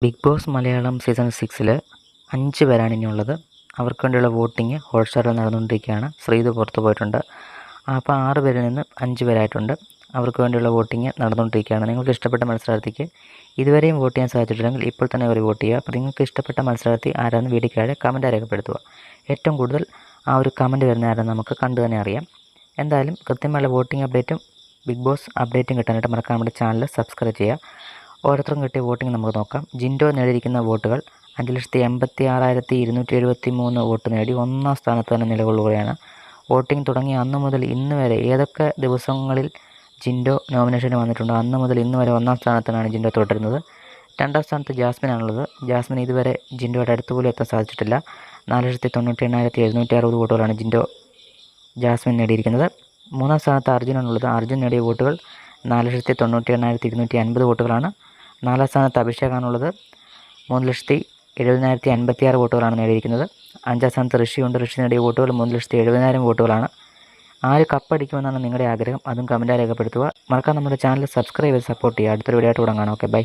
Big boss Malayalam season 6 5 പേരാണ് ഇനിയുള്ളത്. അവർക്ക് വേണ്ടിയുള്ള വോട്ടിംഗ് ഹോട്ട്സ്റ്റാറിൽ നടന്നുകൊണ്ടിരിക്കുകയാണ്. ശ്രീതു പുറത്തു പോയിട്ടുണ്ട്. അപ്പോൾ 6 പേരിൽ നിന്ന് 5 പേരായിട്ടുണ്ട്. അവർക്ക് വേണ്ടിയുള്ള വോട്ടിംഗ് നടന്നുകൊണ്ടിരിക്കുകയാണ്. നിങ്ങൾക്ക് ഇഷ്ടപ്പെട്ട മത്സരാർത്ഥിക്ക് ഇതുവരെയും വോട്ട് ചെയ്യാൻ സാധിച്ചിട്ടില്ലെങ്കിൽ ഇപ്പോൾ തന്നെ ഒരു വോട്ട് ചെയ്യുക. അപ്പോൾ നിങ്ങൾക്ക് ഇഷ്ടപ്പെട്ട മത്സരാർത്ഥി ആരാണെന്ന് വീഡിയോയ്ക്ക് താഴെ കമൻറ്റ് രേഖപ്പെടുത്തുക. ഏറ്റവും കൂടുതൽ ആ ഒരു കമൻറ്റ് വരുന്ന ആരെന്ന് നമുക്ക് കണ്ടു തന്നെ അറിയാം. എന്തായാലും കൃത്യമായുള്ള വോട്ടിംഗ് അപ്ഡേറ്റും ബിഗ് ബോസ് അപ്ഡേറ്റും കിട്ടാനായിട്ട് മറക്കാൻ നമ്മുടെ ചാനൽ സബ്സ്ക്രൈബ് ചെയ്യുക. ഓരോരുത്തർക്കും കിട്ടിയ വോട്ടിംഗ് നമുക്ക് നോക്കാം. ജിൻഡോ നേടിയിരിക്കുന്ന വോട്ടുകൾ 5,86,273 വോട്ട് നേടി 1ാം സ്ഥാനത്ത് തന്നെ നിലകൊള്ളുകയാണ്. വോട്ടിംഗ് തുടങ്ങിയ അന്ന് മുതൽ ഇന്ന് വരെ ഏതൊക്കെ ദിവസങ്ങളിൽ ജിൻഡോ നോമിനേഷന് വന്നിട്ടുണ്ടോ അന്ന് മുതൽ ഇന്ന് വരെ 1ാം സ്ഥാനത്താണ് ജിൻഡോ തുടരുന്നത്. 2ാം സ്ഥാനത്ത് ജാസ്മിനാണുള്ളത്. ജാസ്മിൻ ഇതുവരെ ജിൻഡോയുടെ അടുത്ത് പോലും എത്താൻ സാധിച്ചിട്ടില്ല. 4,98,760 വോട്ടുകളാണ് ജാസ്മിൻ നേടിയിരിക്കുന്നത്. 3ാം സ്ഥാനത്ത് അർജുനാണുള്ളത്. അർജുൻ നേടിയ വോട്ടുകൾ 4,98,250 വോട്ടുകളാണ്. 4ാം സ്ഥാനത്ത് അഭിഷേകാണുള്ളത്. 3,70,70,56 വോട്ടുകളാണ് നേടിയിരിക്കുന്നത്. 5ാം സ്ഥാനത്ത് ഋഷിയുണ്ട്. ഋഷി നേടിയ വോട്ടുകൾ 3,70,000 വോട്ടുകളാണ്. ആര് കപ്പടിക്കുമെന്നാണ് നിങ്ങളുടെ ആഗ്രഹം? അതും കമൻറ്റായി രേഖപ്പെടുത്തുക. മറക്കാൻ നമ്മുടെ ചാനൽ സബ്സ്ക്രൈബ് ചെയ്ത് സപ്പോർട്ട് ചെയ്യുക. അടുത്തൊരു വീഡിയോ ആയിട്ട് തുടങ്ങാം. Okay, by.